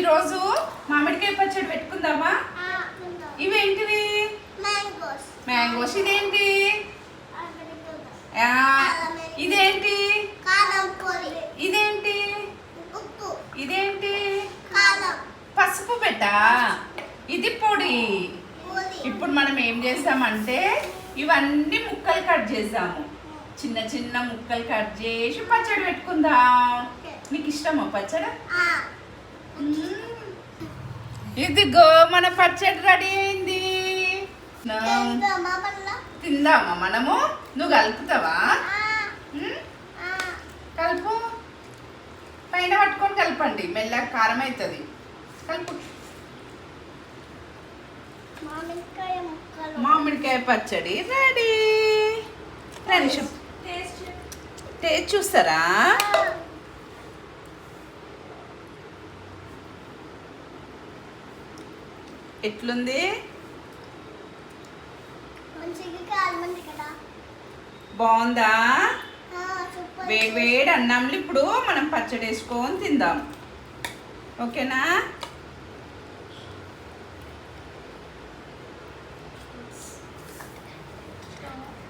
ఈరోజు మామిడికాయ పచ్చడి పెట్టుకుందామా? ఇవేంటివి? మ్యాంగోస్. ఇదేంటి? ఇదేంటి? ఇదేంటి? ఇదేంటి? పసుపు బెట్ట. ఇది పొడి. ఇప్పుడు మనం ఏం చేస్తామంటే ఇవన్నీ ముక్కలు కట్ చేద్దాము. చిన్న చిన్న ముక్కలు కట్ చేసి పచ్చడి పెట్టుకుందాం. నీకు ఇష్టమా పచ్చడి? ఇదిగో మన పచ్చడి రెడీ అయింది. తిందామా మనము? నువ్వు కలుపుతావా? కలుపు. పైన పట్టుకొని కలపండి, మెల్లగా కారం అవుతుంది. కలుపు. మామిడికాయ పచ్చడి రెడీ. టేస్ట్ చూస్తారా? ఎట్లుంది? బాగుందా? వేడి వేడి అన్నంలో ఇప్పుడు మనం పచ్చడి వేసుకొని తిందాం. ఓకేనా?